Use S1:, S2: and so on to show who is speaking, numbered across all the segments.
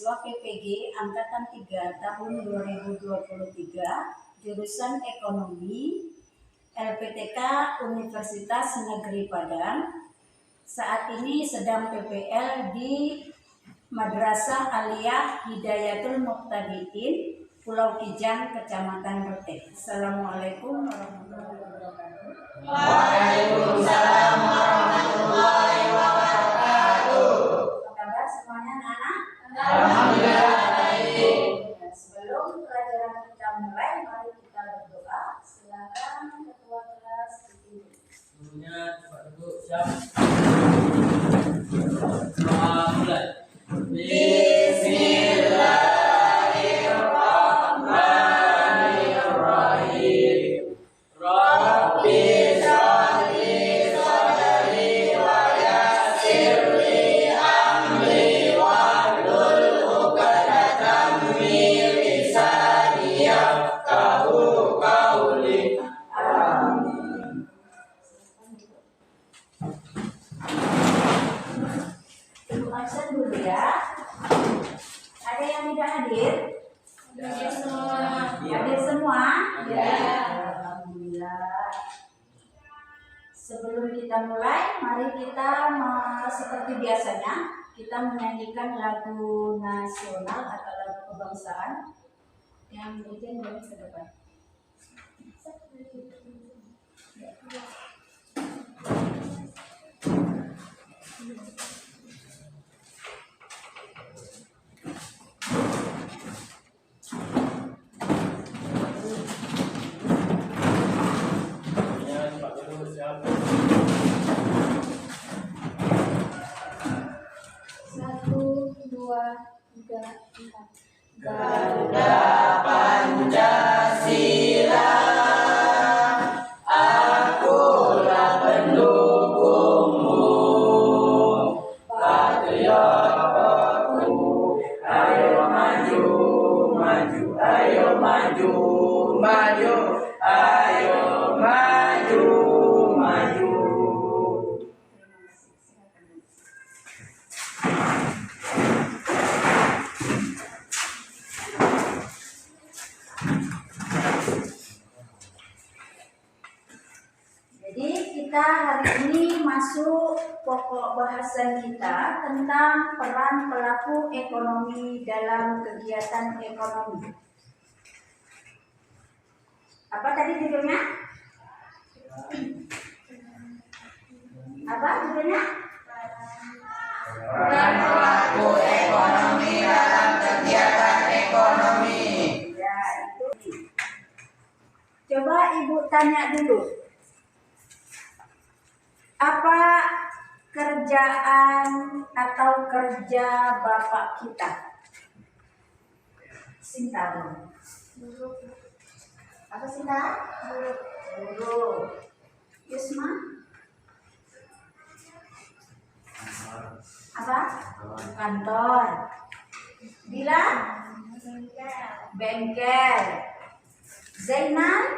S1: mahasiswa PPG Angkatan 3 tahun 2023, jurusan Ekonomi, LPTK Universitas Negeri Padang. Saat ini sedang PPL di Madrasah Aliyah Hidayatul Muqtadiin, Pulau Kijang, Kecamatan Rete. Assalamualaikum warahmatullahi wabarakatuh.
S2: Waalaikumsalam warahmatullahi wabarakatuh.
S1: Apa kabar semuanya anak-anak?
S2: Alhamdulillah baik.
S1: Sebelum pelajaran kita mulai, mari kita berdoa. Silakan ketua kelas dipimpin.
S2: Sebelumnya coba duduk siap. Mulai. Bismillahirrahmanirrahim. Rabbi shrah li sadri wa yassir li amri wahlul 'uqdatam min lisani yafqahu qawli. Amin.
S1: Ibu absen dulu ya. Ada yang tidak hadir?
S2: Hadir semua.
S1: Hadir semua?
S2: Ya.
S1: Alhamdulillah. Sebelum kita mulai, mari kita seperti biasanya kita menyanyikan lagu nasional atau lagu kebangsaan. Yang bikin boleh ke depan.
S2: Ya, coba duduk siap.
S3: 1, 2, 3, 4.
S2: Garuda Pancasila, akulah pendukungmu, patriot aku, ayo maju, maju, ayo maju, maju, ayo maju, maju.
S1: Jadi kita hari ini masuk pokok bahasan kita tentang peran pelaku ekonomi dalam kegiatan ekonomi. Apa tadi judulnya? Apa judulnya?
S2: Peran pelaku ekonomi dalam kegiatan ekonomi.
S1: Ya, itu. Coba Ibu tanya dulu. Apa kerjaan atau kerja Bapak kita? Sinta. Apa Sinta? Guru. Yusma? Apa? Kantor. Bila? Bengkel. Zainal?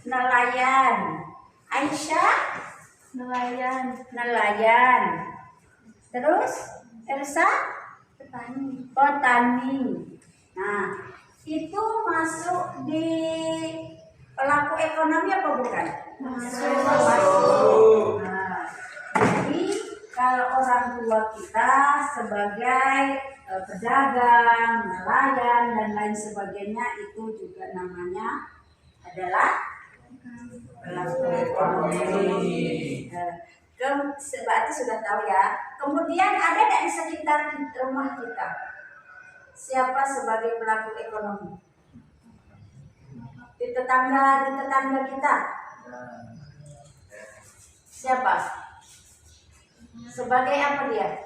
S1: Nelayan. Aisyah? Nelayan. Terus Elsa? Petani. Nah, itu masuk di pelaku ekonomi apa bukan? Masuk. Nah, jadi kalau orang tua kita sebagai pedagang, nelayan dan lain sebagainya itu juga namanya adalah pelaku ekonomi. Berarti sudah tahu ya. Kemudian ada tidak di sekitar rumah kita siapa sebagai pelaku ekonomi? Di tetangga kita siapa? Sebagai apa dia?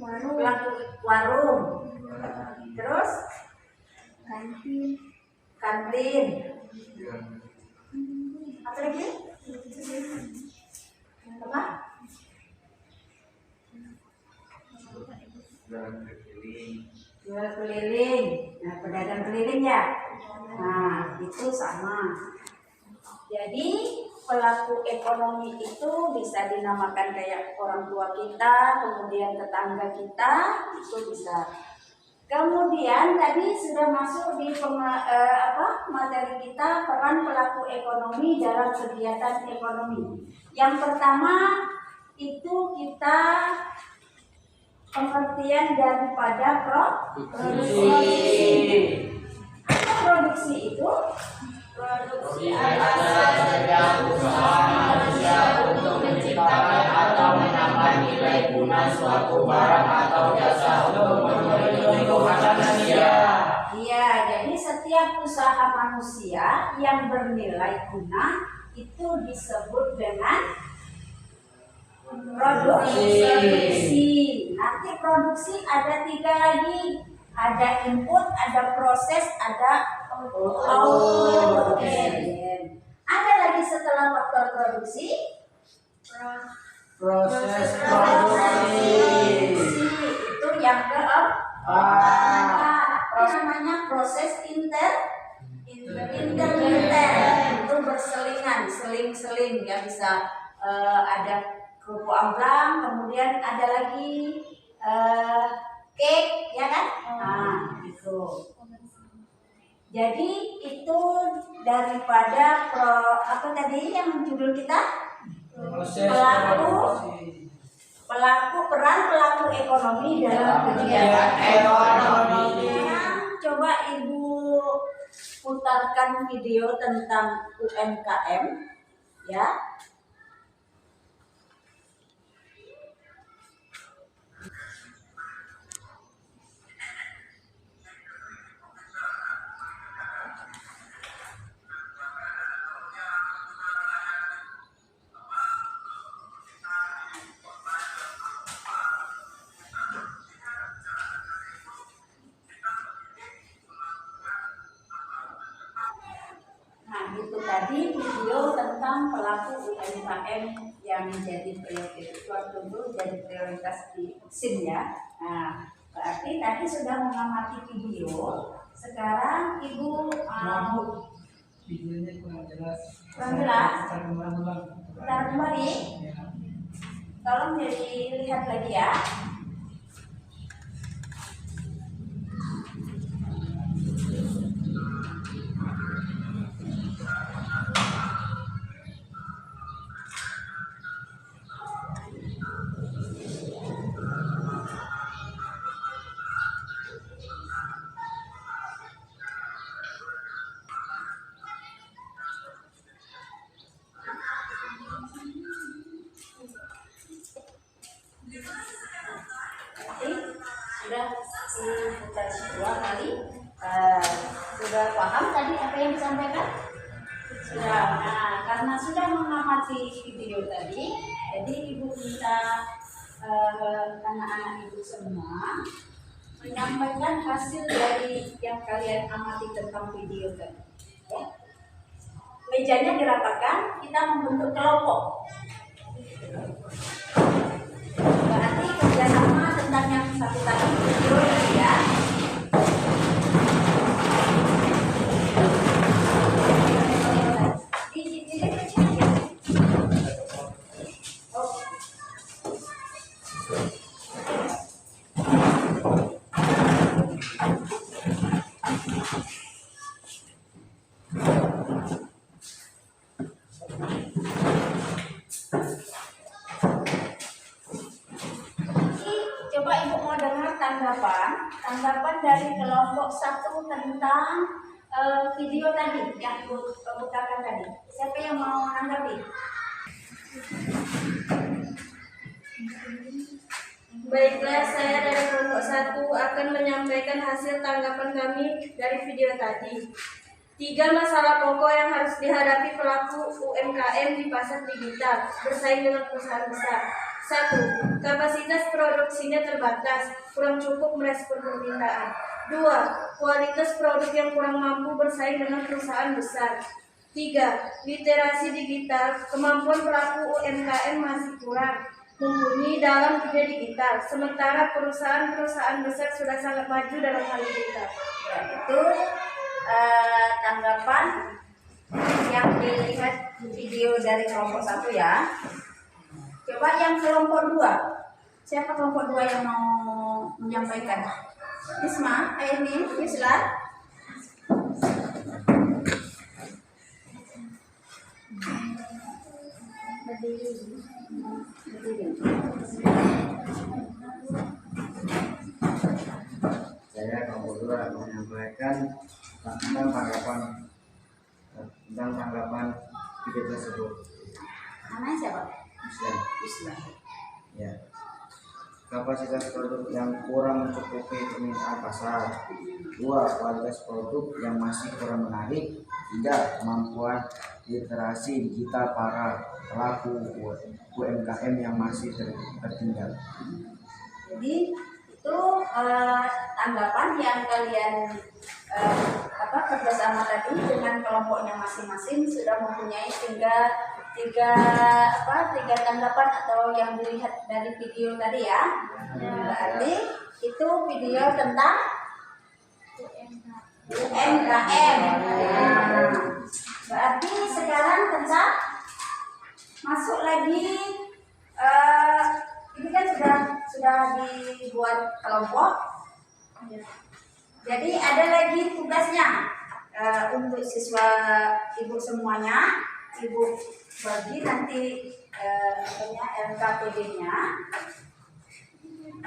S1: Pelaku warung. Terus kantin. Apa lagi? Apa? Jual keliling. Nah, pedagang keliling ya. Nah, itu sama. Jadi pelaku ekonomi itu bisa dinamakan kayak orang tua kita, kemudian tetangga kita, itu bisa. Kemudian tadi sudah masuk di materi kita, peran pelaku ekonomi dalam kegiatan ekonomi. Yang pertama itu kita pengertian daripada produksi. Apa produksi itu?
S2: Produksi adalah setiap usaha manusia untuk menciptakan atau menambah nilai guna suatu barang atau jasa untuk memenuhi kebutuhan manusia.
S1: Iya, jadi setiap usaha manusia yang bernilai guna itu disebut dengan produksi. Nanti produksi ada 3 lagi. Ada input, ada proses, ada output. Ada lagi setelah faktor produksi?
S2: Proses produksi.
S1: Itu yang keempat. Namanya proses intermittent. Itu berselingan, seling-seling ya, bisa ada kerupuk amplang, kemudian ada lagi cake, ya kan? Nah, itu. Jadi itu daripada apa tadi yang judul kita? Peran pelaku ekonomi dalam kegiatan ekonomi. Coba Ibu putarkan video tentang UMKM, ya. Itu tadi video tentang pelaku UMKM yang menjadi prioritas di SIM ya. Nah, berarti tadi sudah mengamati video. Sekarang Ibu
S2: Videonya kurang jelas.
S1: Kurang jelas?
S2: Putar
S1: kembali. Tolong dilihat lagi ya. Sudah diputar 2 kali. Sudah paham tadi apa yang disampaikan? Sudah. Nah, karena sudah mengamati video tadi, jadi Ibu minta anak-anak Ibu semua menyampaikan hasil dari yang kalian amati tentang video tadi. Ya. Mejanya dirapatkan, kita membentuk kelompok. Berarti kerjasama tentang yang satu tadi video ya. Coba Ibu mau dengar tanggapan dari kelompok 1 tentang video tadi yang Ibu putarkan tadi. Siapa yang mau menanggapi?
S3: Baiklah, saya dari kelompok 1 akan menyampaikan hasil tanggapan kami dari video tadi. 3 masalah pokok yang harus dihadapi pelaku UMKM di pasar digital bersaing dengan perusahaan besar. 1. Kapasitas produksinya terbatas, kurang cukup merespon permintaan. 2. Kualitas produk yang kurang mampu bersaing dengan perusahaan besar. 3. Literasi digital, kemampuan pelaku UMKM masih kurang mumpuni dalam dunia digital, sementara perusahaan-perusahaan besar sudah sangat maju dalam hal digital.
S1: Ya, itu tanggapan yang dilihat video dari kelompok 1 ya. Coba yang kelompok 2. Siapa kelompok 2 yang mau menyampaikan? Isma, Aini, Isla.
S2: Saya kelompok 2 menyampaikan tentang tanggapan video tersebut.
S1: Namanya siapa?
S2: Islam.
S1: Isla.
S2: Ya. Kapasitas produk yang kurang mencukupi permintaan pasar. 2. Kualitas produk yang masih kurang menarik. 3. Kemampuan literasi digital para pelaku UMKM yang masih tertinggal.
S1: Jadi itu tanggapan yang kalian kerjasama tadi dengan kelompoknya masing-masing sudah mempunyai tiga tanggapan atau yang dilihat dari video tadi ya. Berarti itu video tentang UMKM. Berarti sekarang tentang masuk lagi ini kan sudah dibuat kelompok. Jadi ada lagi tugasnya untuk siswa ibu semuanya. Ibu bagi nanti LKPD-nya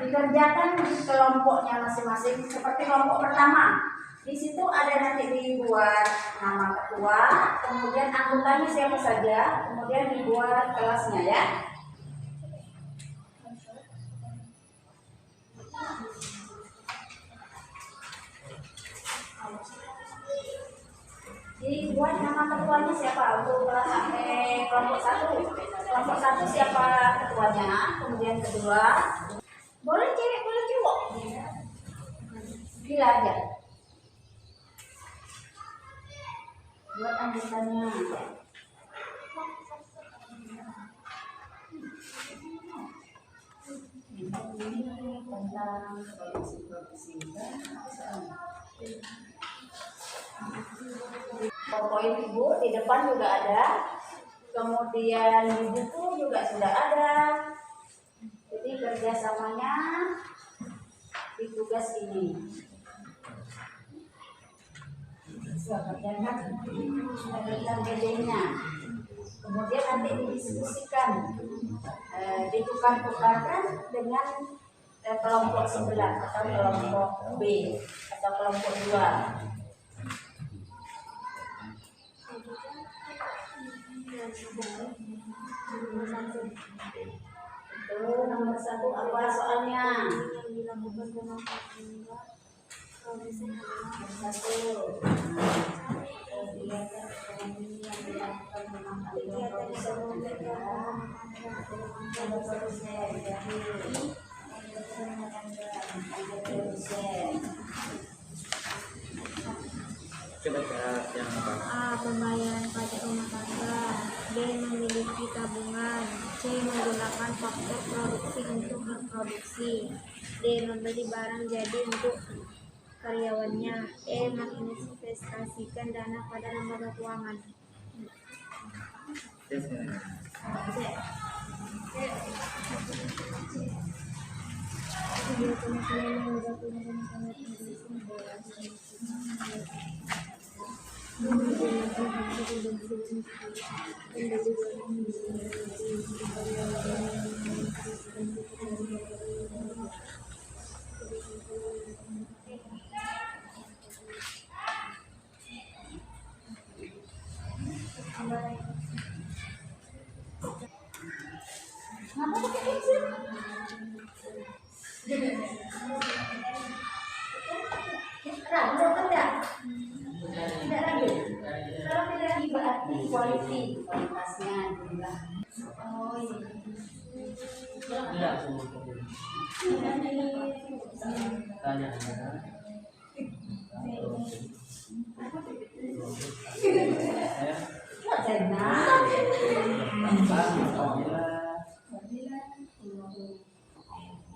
S1: dikerjakan di kelompoknya masing-masing seperti kelompok pertama. Di situ ada nanti dibuat nama ketua, kemudian anggotanya siapa saja, kemudian dibuat kelasnya ya. Jadi buat nama ketuanya siapa untuk kelas sampai kelompok 1. Kelompok 1 siapa ketuanya, kemudian kedua. Boleh cewek, boleh cowok. Gila aja. Buat anggotanya. Tentang produksi. Poin ibu di depan juga ada, kemudian di buku juga sudah ada. Jadi kerjasamanya di tugas ini. Kerjakan BD-nya. Kemudian nanti didiskusikan, ditukar-tukarkan dengan kelompok 9 atau kelompok B atau kelompok 2. Itu nomor 1 apa soalnya?
S2: Coba cara yang apa?
S4: A. Pembayaran pajak rumah tangga. B. Memiliki tabungan. C. Menggunakan faktor produksi untuk memproduksi. D. Membeli barang jadi untuk karyawannya. E. Menginvestasikan dana pada lembaga keuangan.
S1: Kenapa pakai pensil? Ragu kan enggak? Tidak ragu. Kalau tidak ragu berarti kualitasnya juga. Oh iya.
S5: Tanya.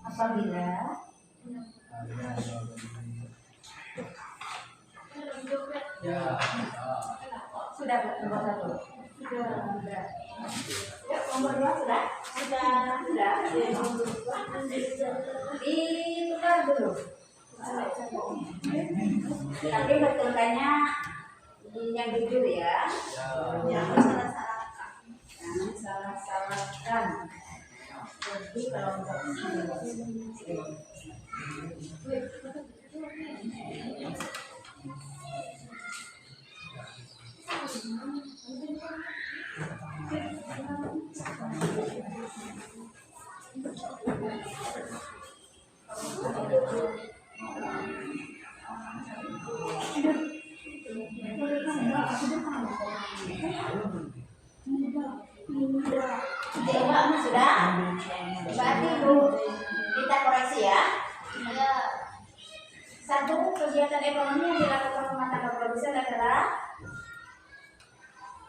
S1: Apabila sudah nomor 1. Ya, nomor 2 sudah? Sudah. Ditukar dulu. Tapi betulkannya yang jujur ya. Jangan salah-salahkan. Jangan salah-salahkan. Jadi kelompok sudah? Berarti Bu, kita koreksi ya. Satu, kegiatan ekonomi yang dilakukan rumah tangga produsen adalah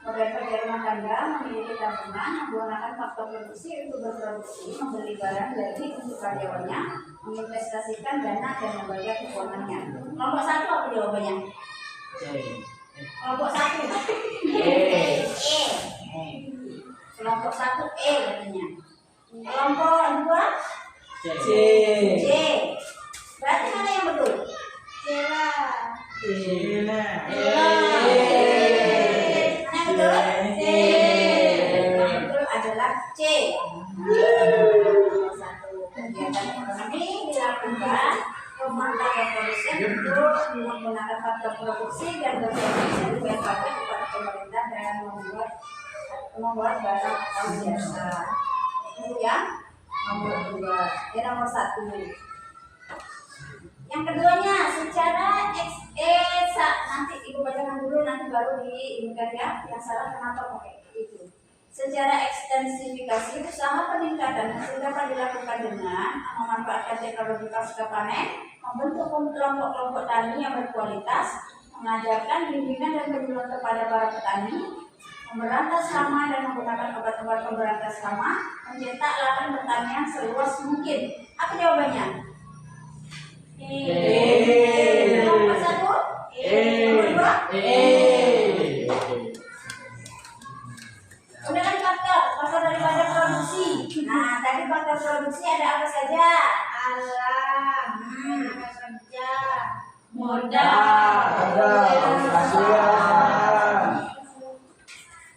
S1: beberapa di rumah tangga memiliki tabungan menggunakan faktor produksi untuk berproduksi, membeli barang dari untuk karyawannya, menginvestasikan dana dan membayar keuangannya. Kelompok 1 apa jawabannya? Kelompok 1 E. Kelompok 1 E katanya. Kelompok 2 C. Berarti mana yang betul? Yang betul adalah C. Satu kegiatan ekonomi dilakukan rumah tangga produsen untuk menggunakan faktor produksi dan berproduksi dibayarkan kepada pemerintah dan membuat barang atau jasa. Itu yang nomor 2. Nomor 1. Yang keduanya secara nanti ibu bacakan dulu, nanti baru diingat ya. Yang salah kenapa pakai itu? Secara ekstensifikasi usaha peningkatan hasil dapat dilakukan dengan memanfaatkan teknologi pasca panen, membentuk kelompok-kelompok tani yang berkualitas, mengajarkan bimbingan dan penyuluhan kepada para petani, memberantas hama dan menggunakan obat-obat pemberantas hama, mencetak lahan pertanian seluas mungkin. Apa jawabannya? Nomor 1 nomor 2 kemudian faktor daripada produksi. Nah, tadi faktor produksi ada apa saja? Alam, kerja, modal,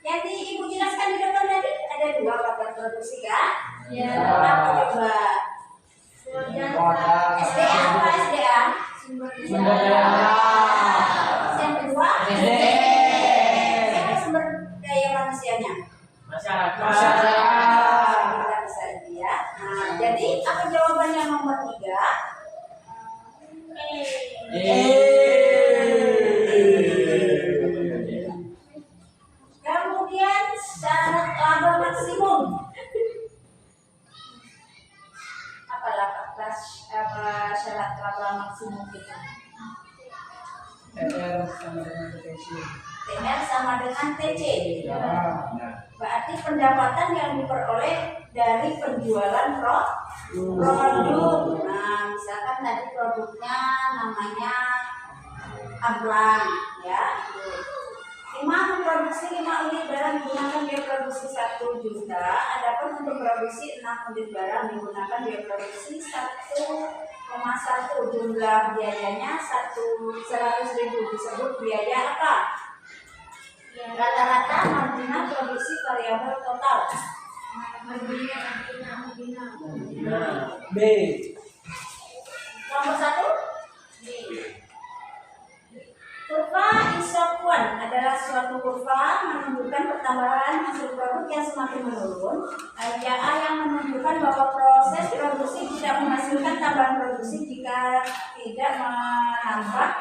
S1: yang ibu jelaskan di depan tadi ada 2 faktor produksi kan? Ya. Apa coba? SDA apa SDA? Sumber daya. Yang kedua siapa sumber daya manusianya? Masyarakat. Kita bisa lihat. Nah, jadi apa jawabannya nomor 3? Kemudian syarat laba maksimum. Apa syarat laba maksimum kita? TR sama dengan TC. Berarti pendapatan yang diperoleh dari penjualan produk. Nah, misalkan tadi produknya namanya ablang ya. 5 memproduksi 5 unit barang digunakan biaya produksi 1 juta. Adapun untuk produksi 6 unit barang digunakan biaya produksi 1,1. Jumlah biayanya 100.000. Disebut biaya apa? Rata-rata marginal produksi variabel total.
S2: B.
S1: Nomor 1 B. Kurva isokuan adalah suatu kurva menunjukkan pertambahan hasil produk yang semakin menurun. Area A yang menunjukkan bahwa proses produksi tidak menghasilkan tambahan produksi jika tidak menambah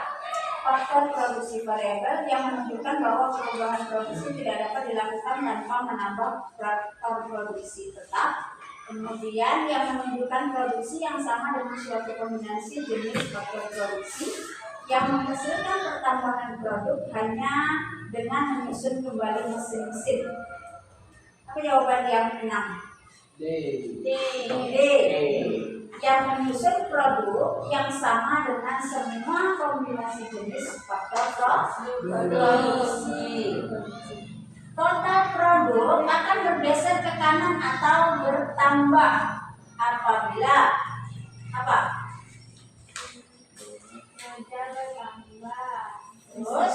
S1: faktor produksi variabel yang menunjukkan bahwa perubahan produksi tidak dapat dilakukan tanpa menambah faktor produksi tetap. Kemudian yang menunjukkan produksi yang sama dengan suatu kombinasi jenis faktor produksi yang menghasilkan pertambahan produk hanya dengan menyusun kembali mesin-mesin. Apa jawaban yang 6? D. Yang menyusun produk yang sama dengan semua kombinasi jenis faktor produksi. Total produk akan bergeser ke kanan atau bertambah apabila apa? Terus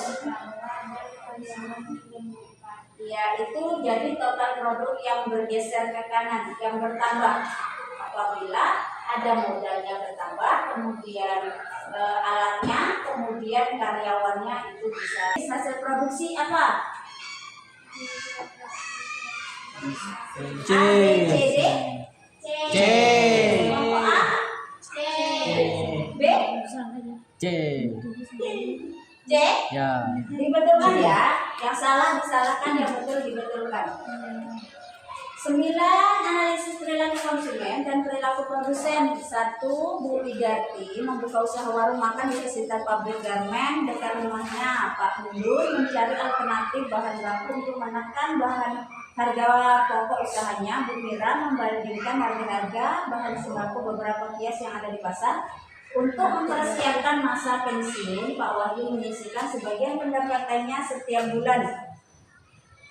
S1: ya itu jadi total produk yang bergeser ke kanan, yang bertambah apabila ada modalnya bertambah, kemudian alatnya, kemudian karyawannya itu bisa. Hasil produksi apa?
S2: C. C.
S1: Kelompok A, B,
S2: C.
S1: C.
S2: Ya.
S1: Dibetulkan ya, yang salah disalahkan, yang betul dibetulkan. 9. Analisis perilaku konsumen dan perilaku produsen. 1. Bu Widati membuka usaha warung makan di sekitar pabrik garmen dekat rumahnya. Pak Mundur mencari alternatif bahan baku untuk menekan harga pokok usahanya. Bu Mira membandingkan harga-harga bahan sembako beberapa kios yang ada di pasar. Untuk mempersiapkan masa pensiun, Pak Wahyu menyisihkan sebagian pendapatannya setiap bulan.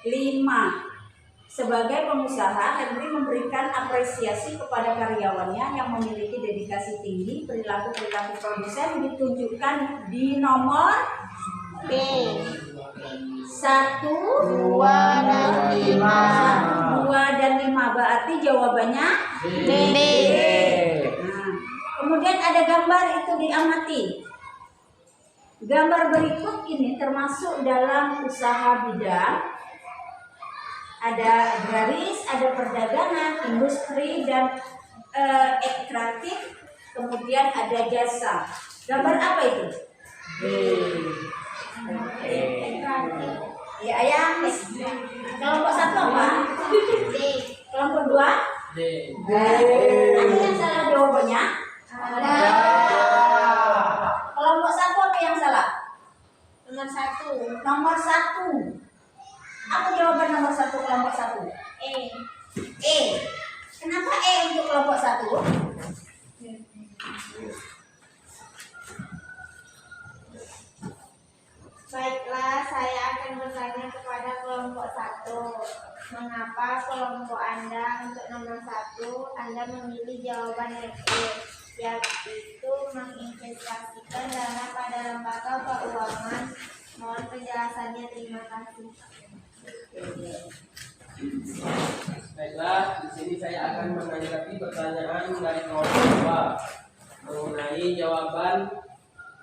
S1: 5. Sebagai pengusaha, Henry memberikan apresiasi kepada karyawannya yang memiliki dedikasi tinggi. Perilaku-perilaku produsen ditunjukkan di nomor B. 1, 2, dan 5. 2 dan 5 berarti jawabannya B. Nah, kemudian ada gambar, itu diamati. Gambar berikut ini termasuk dalam usaha bidang. Ada agraris, ada perdagangan, industri, dan ekstraktif, kemudian ada jasa. Gambar apa itu? Ya, ayam. Kelompok 1 apa? D. Kelompok 2?
S2: D.
S1: Ada yang salah jawabannya? Ada. Kelompok 1 apa yang salah?
S3: Nomor 1.
S1: Nomor 1. Apa jawaban nomor 1 kelompok 1?
S3: E.
S1: E. Kenapa E untuk kelompok 1?
S4: Baiklah, saya akan bertanya kepada kelompok 1. Mengapa kelompok Anda untuk nomor 1 Anda memilih jawaban yang E, yaitu menginvestasikan dana pada lembaga keuangan? Mohon penjelasannya, terima kasih.
S2: Baiklah, di sini saya akan menanggapi pertanyaan dari kelompok 2 mengenai jawaban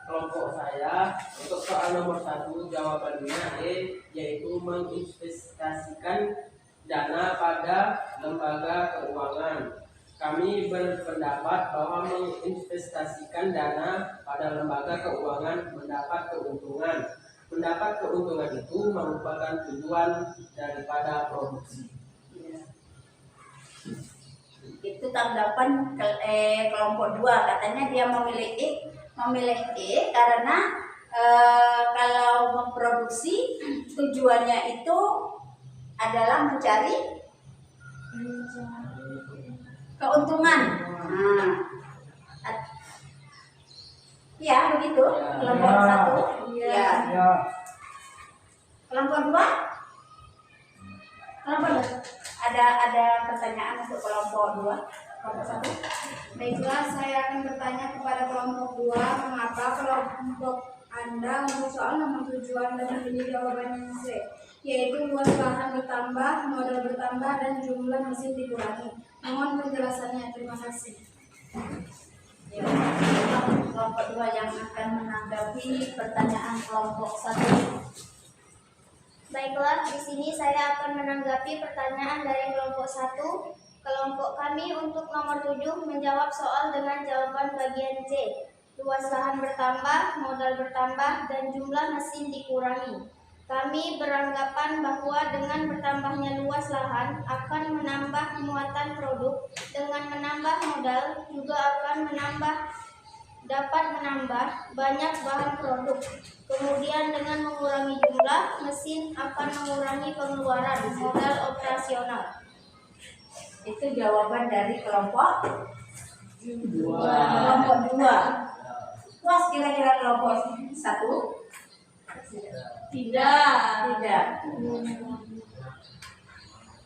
S2: kelompok saya. Untuk soal nomor 1 jawabannya E, yaitu menginvestasikan dana pada lembaga keuangan. Kami berpendapat bahwa menginvestasikan dana pada lembaga keuangan mendapat keuntungan. Mendapat keuntungan itu merupakan tujuan daripada produksi.
S1: Itu tanggapan kelompok 2. Katanya dia memilih E karena kalau memproduksi tujuannya itu adalah mencari keuntungan. Ya, begitu. Kelompok 1. Ya. Kelompok 2. Kelompok 2. Ada pertanyaan untuk kelompok 2. Kelompok 1.
S4: Baiklah, saya akan bertanya kepada kelompok 2. Mengapa kelompok Anda untuk soal nomor tujuan dan memilih jawaban yang C, yaitu luas lahan bertambah, modal bertambah, dan jumlah mesin dikurangi? Mohon penjelasannya, terima kasih.
S1: Ya, kelompok 2 yang akan menanggapi pertanyaan kelompok 1.
S4: Baiklah, di sini saya akan menanggapi pertanyaan dari kelompok 1. Kelompok kami untuk nomor 7 menjawab soal dengan jawaban bagian C. Luas lahan bertambah, modal bertambah, dan jumlah mesin dikurangi. Kami beranggapan bahwa dengan bertambahnya luas lahan akan menambah muatan produk, dengan menambah modal juga akan dapat menambah banyak bahan produk. Kemudian dengan mengurangi jumlah mesin akan mengurangi pengeluaran modal operasional.
S1: Itu jawaban dari kelompok 2. Kelompok 2. Puas kira-kira kelompok 1? Tidak.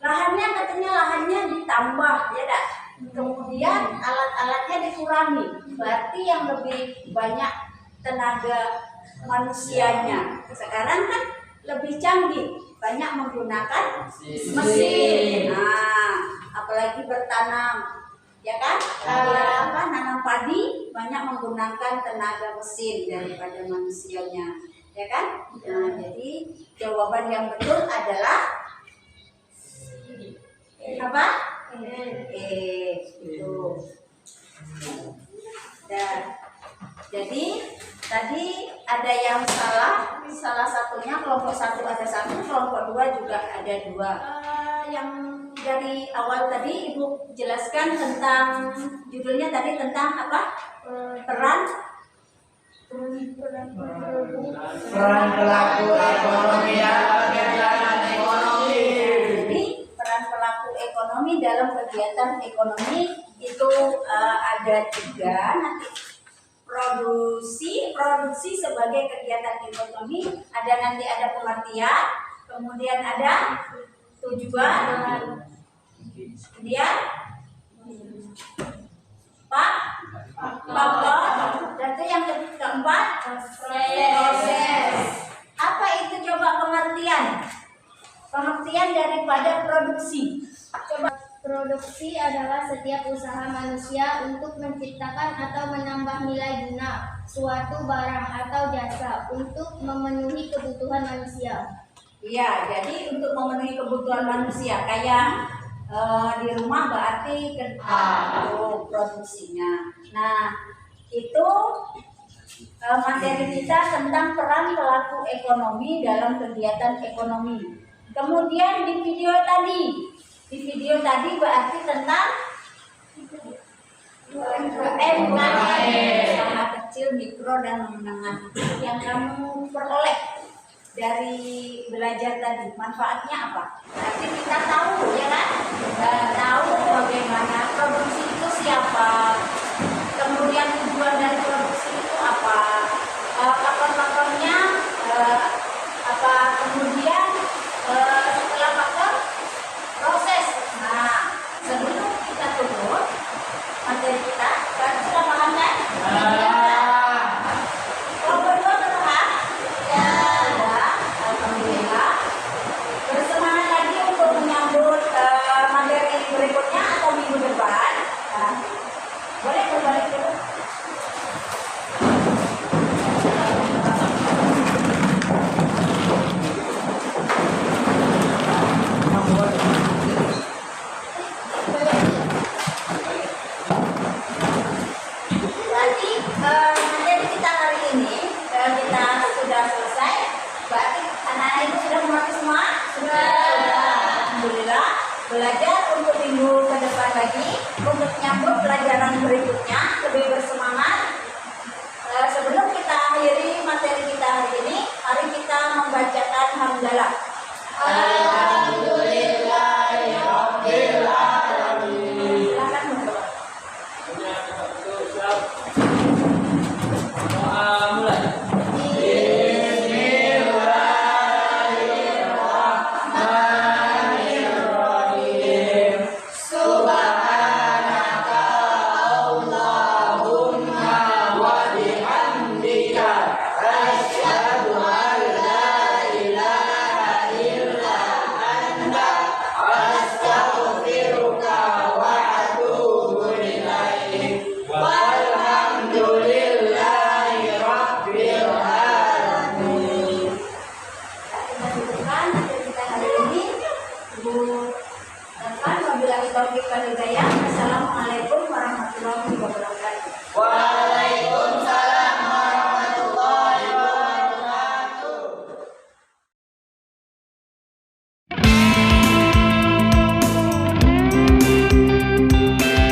S1: Lahannya katanya lahannya ditambah, ya dah. Kemudian alat-alatnya dikurangi, berarti yang lebih banyak tenaga manusianya. Sekarang kan lebih canggih, banyak menggunakan mesin. Nah, apalagi bertanam, ya kan? Nanam padi banyak menggunakan tenaga mesin daripada manusianya, ya kan? Nah, jadi jawaban yang betul adalah apa? Itu. Dan jadi tadi ada yang salah satunya kelompok 1 ada 1, kelompok 2 juga ada 2. Yang dari awal tadi Ibu jelaskan tentang judulnya tadi tentang apa? Peran
S2: pelaku ekonomi dalam kegiatan ekonomi.
S1: Jadi peran pelaku ekonomi dalam kegiatan ekonomi itu ada 3 nanti. Produksi sebagai kegiatan ekonomi, nanti ada pengertian, kemudian ada tujuan, kemudian faktor, dan itu yang keempat proses. Apa itu coba pengertian daripada produksi? Coba.
S4: Produksi adalah setiap usaha manusia untuk menciptakan atau menambah nilai guna suatu barang atau jasa untuk memenuhi kebutuhan manusia.
S1: Iya, jadi untuk memenuhi kebutuhan manusia kayak di rumah berarti untuk produksinya. Nah, itu materi kita tentang peran pelaku ekonomi dalam kegiatan ekonomi. Kemudian di video tadi berarti tentang UMKM, usaha kecil, mikro, dan menengah yang kamu peroleh dari belajar tadi. Manfaatnya apa? Nanti kita tahu, ya kan? Tahu bagaimana produksi itu siapa, kemudian tujuan dari produksi itu apa, faktor-faktornya apa, kemudian setelah faktor proses. Nah, sebelum kita turun materi kita, kalian sudah paham kan? Kelompok 2 paham? Ya. Sudah, alhamdulillah. Bersemangat lagi untuk menyambut materi berikutnya atau minggu depan. Nah, boleh berbalik dulu. Materi kita hari ini kita sudah selesai. Berarti anak-anak itu sudah mengerti semua? Sudah. Alhamdulillah. Belajar untuk minggu ke depan lagi untuk menyambut pelajaran berikutnya lebih bersemangat. Sebelum kita akhiri materi kita hari ini, mari kita membacakan hamdalah.
S2: Alhamdulillahirabbil alamin.
S1: Silakan membaca.
S5: Mulai.
S2: Bismillahirrahmanirrahim. Subhanaka Allahumma wa bihamdika asyhadu an la ilaha illa anta astaghfiruka wa atubu ilaik. Walhamdulillahi rabbil alamin.
S1: Kita cukupkan materi kita hari ini. Ibu Irfan, wabillahi taufiq wal hidayah. Assalamualaikum warahmatullahi wabarakatuh.
S2: Waalaikumsalam.